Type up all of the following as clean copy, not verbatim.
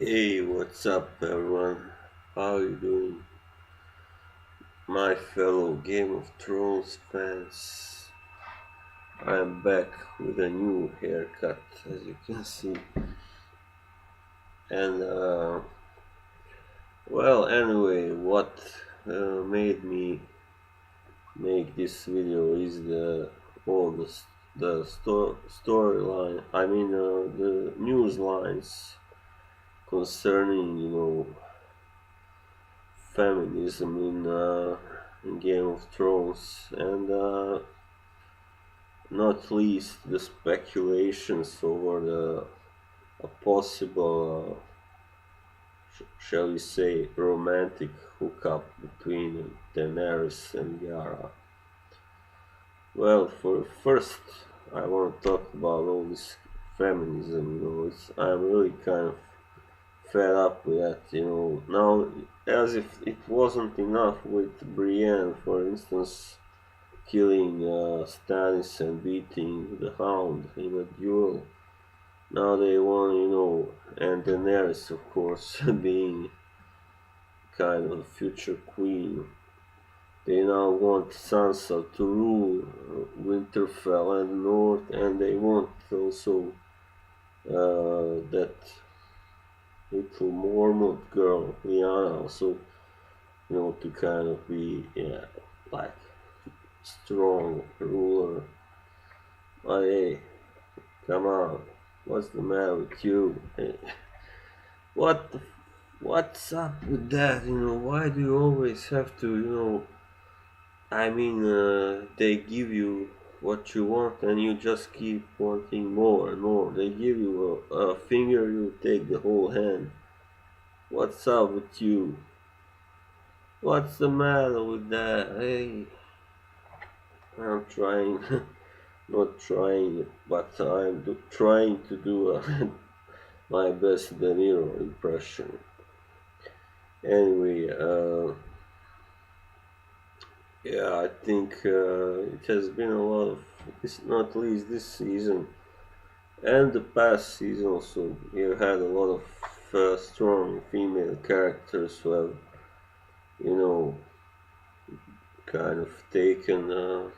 Hey, what's up, everyone? How you doing, my fellow Game of Thrones fans? I'm back with a new haircut, as you can see, and anyway, what made me make this video is all the storyline. I mean, the news lines concerning feminism in Game of Thrones, and not least the speculations over a possible, shall we say, romantic hookup between Daenerys and Yara. Well, for first, I want to talk about all this feminism. I'm really kind of fed up with that. Now, as if it wasn't enough with Brienne, for instance, killing Stannis and beating the Hound in a duel. Now they want, and Daenerys, of course, being kind of the future queen. They now want Sansa to rule Winterfell and the North, and they want also that little Mormont girl, Lyanna, also, to kind of be, like strong ruler. But hey, come on, what's the matter with you? Hey, what the, what's up with that? Why do you always have to, I mean, they give you what you want and you just keep wanting more and more. They give you a finger, you take the whole hand. What's up with you? What's the matter with that? Hey, I'm trying, not trying, but trying to do my best De Niro impression. Anyway, yeah, I think it has been a lot of, not least this season and the past season also. You had a lot of strong female characters who have, you know, kind of taken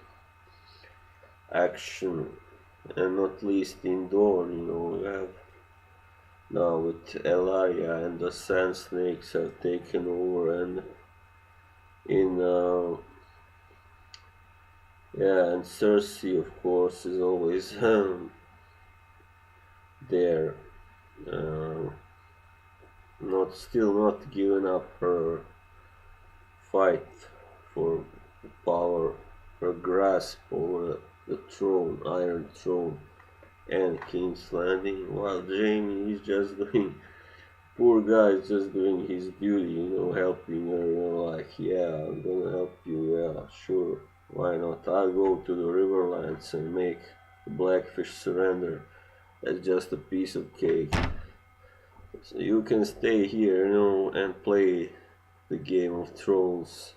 action, and not least in Dawn. We have now with Elia and the Sand Snakes have taken over, and in yeah, and Cersei, of course, is always there, uh, not giving up her fight for power, her grasp over the throne, Iron Throne, and King's Landing, while Jamie is just doing, poor guy is just doing his duty, helping her, like, yeah, I'm gonna help you, yeah, sure, why not? I'll go to the Riverlands and make the Blackfish surrender. That's just a piece of cake. So you can stay here, and play the Game of Thrones.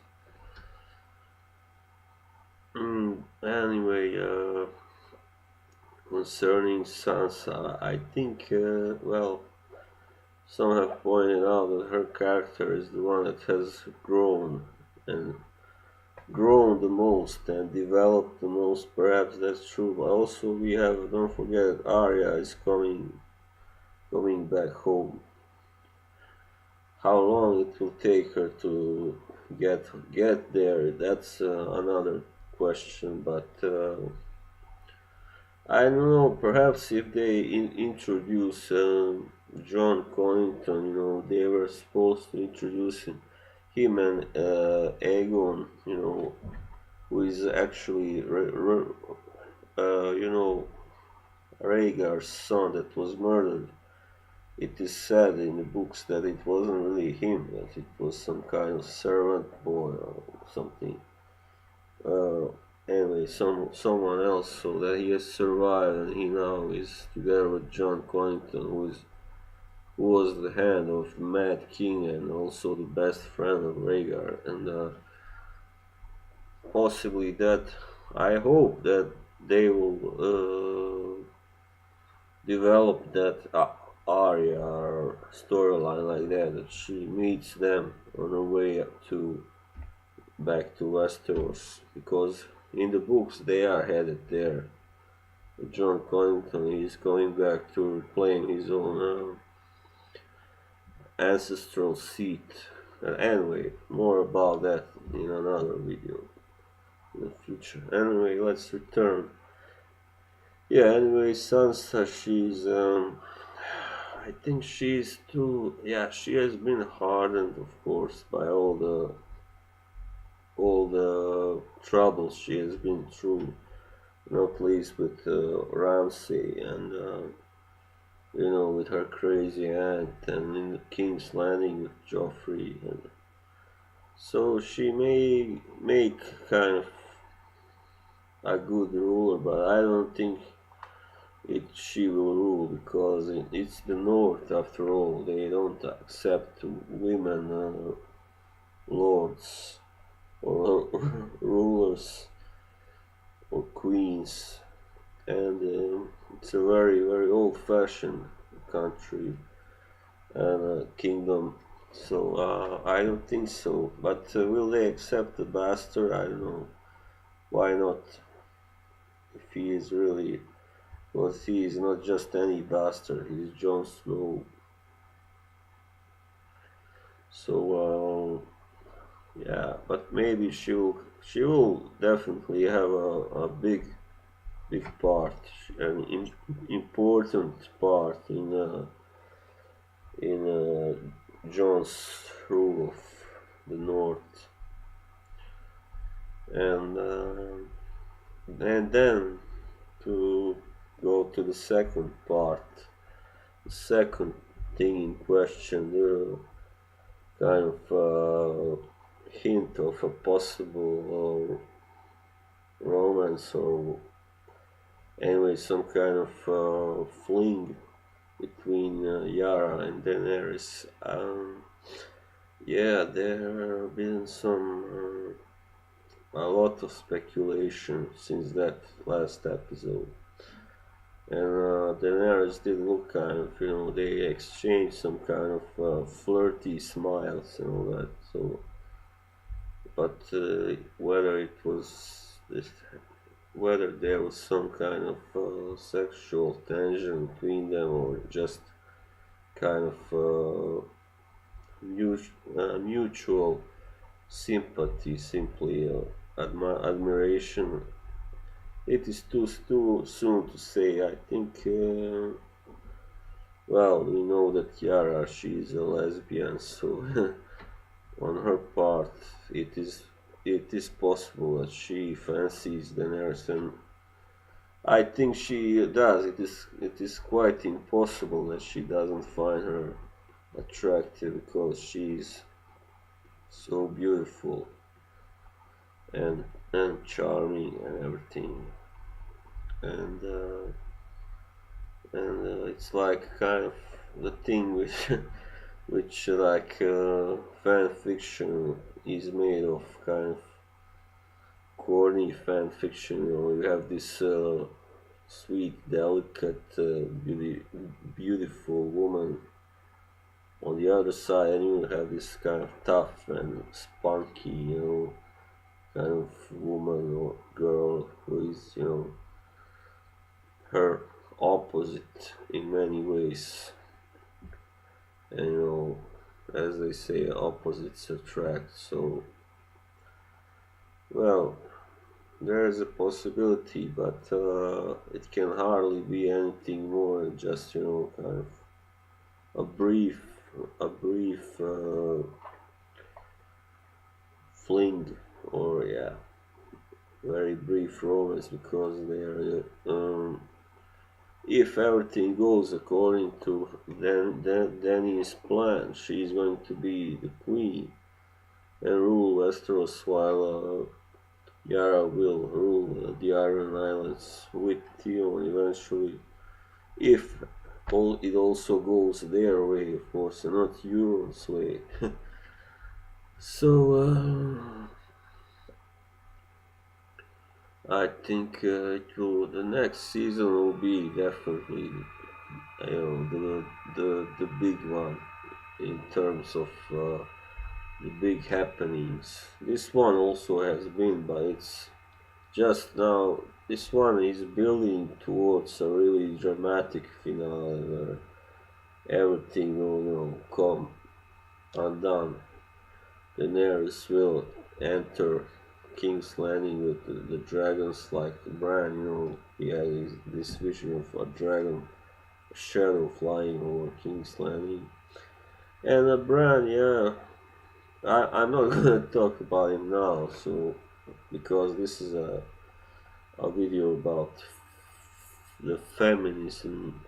Anyway, concerning Sansa, I think, some have pointed out that her character is the one that has and grown the most and developed the most. Perhaps that's true. But also, we have, don't forget, Arya is coming back home. How long it will take her to get there? That's another question. But I don't know. Perhaps if they introduce John Connington, they were supposed to introduce him and Aegon, who is actually Rhaegar's son that was murdered. It is said in the books that it wasn't really him; that it was some kind of servant boy or something. Uh, Anyway, someone else, so that he has survived, and he now is together with John Connington, who was the hand of the Mad King and also the best friend of Rhaegar, and possibly that, I hope that they will develop that. Arya or storyline like that she meets them on her way up to back to Westeros because in the books they are headed there. John Connington is going back to reclaim his own ancestral seat. Anyway, more about that in another video in the future. Anyway, let's return. Yeah, anyway, Sansa, I think she's too, yeah, she has been hardened, of course, by all the troubles she has been through, not least with Ramsay and, with her crazy aunt and in the King's Landing with Joffrey. And so she may make kind of a good ruler, but I don't think she will rule because it's the North after all. They don't accept women lords or rulers or queens, and it's a very very old-fashioned country and kingdom. So I don't think so. But will they accept the bastard? I don't know. Why not? If he is really, because he is not just any bastard. He is Jon Snow. So yeah, but maybe she will definitely have a big part, an important part in Jon's rule of the North, and then to go to the second part, the second thing in question, the kind of hint of a possible romance or anyway some kind of fling between Yara and Daenerys. Yeah, there have been a lot of speculation since that last episode. And Daenerys did look kind of, they exchanged some kind of flirty smiles and all that. So, but whether it was this, whether there was some kind of sexual tension between them or just kind of mutual sympathy, simply admiration. It is too soon to say. I think, well, we know that Yara, she is a lesbian, so on her part, it is possible that she fancies Daenerys, and I think she does. It is quite impossible that she doesn't find her attractive because she's so beautiful and charming and everything. And it's like kind of the thing which which like fan fiction is made of, kind of corny fan fiction. You have this sweet, delicate, beautiful woman on the other side, and you have this kind of tough and spunky, kind of woman or girl who is, her opposite in many ways. And as they say, opposites attract. So, well, there is a possibility, but it can hardly be anything more than just, kind of a brief fling, or yeah, very brief romance, because they are if everything goes according to Dany's plan, she is going to be the queen and rule Westeros, while Yara will rule the Iron Islands with Theon eventually, if it also goes their way, of course, and not Euron's way. So I think the next season will be definitely the big one in terms of the big happenings. This one also has been, but it's just now. This one is building towards a really dramatic finale where everything will, come undone. Daenerys will enter King's Landing with the dragons like Bran. He has this vision of a dragon, a shadow flying over King's Landing. And Bran, yeah, I'm not gonna talk about him now, so because this is a video about the feminism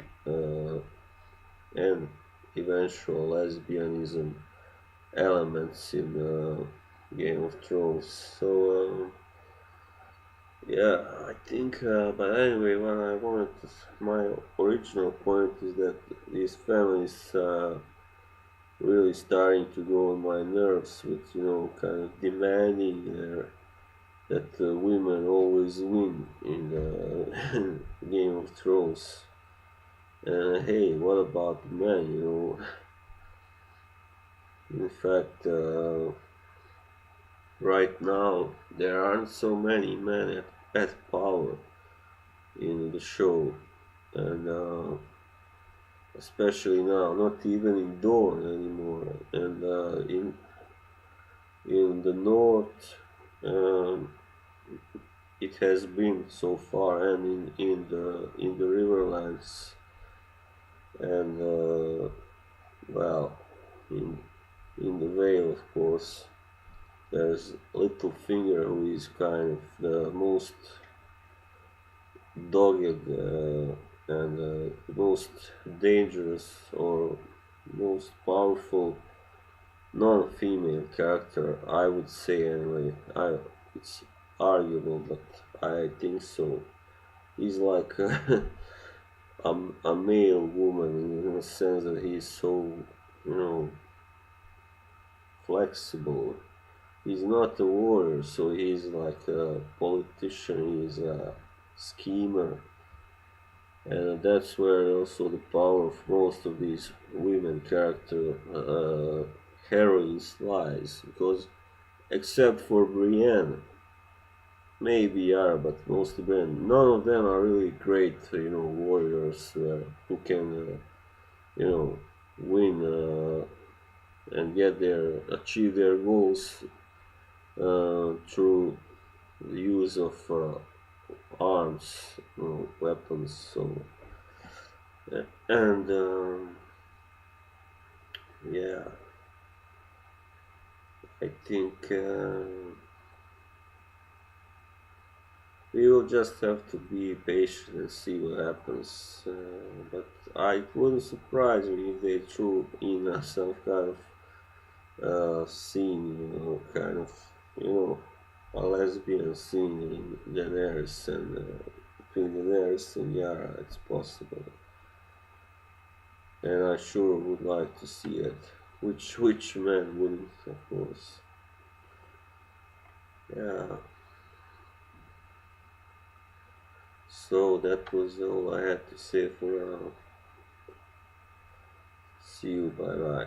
and eventual lesbianism elements in Game of Thrones. So yeah, I think. But anyway, what I wanted, my original point is that these families really starting to go on my nerves with kind of demanding that women always win in the Game of Thrones. And hey, what about the men? In fact, right now there aren't so many men at power in the show, and especially now, not even in Dawn anymore, and in the north. Um, it has been so far, and in the Riverlands, and well, in in the Vale, of course, there's Littlefinger, who is kind of the most dogged and most dangerous or most powerful non-female character, I would say anyway. It's arguable, but I think so. He's like a male woman in the sense that he's so, you know, flexible. He's not a warrior, so he's like a politician. He's a schemer, and that's where also the power of most of these women character heroines lies. Because except for Brienne, maybe Yara, but mostly Brienne, none of them are really great, warriors who can, win and achieve their goals through the use of arms, weapons. So, and yeah, I think we will just have to be patient and see what happens. But I wouldn't surprise me if they threw in some kind of scene, kind of, a lesbian scene in Daenerys and between Daenerys and Yara. It's possible, and I sure would like to see it. Which man wouldn't, of course. Yeah. So that was all I had to say for now. See you. Bye bye.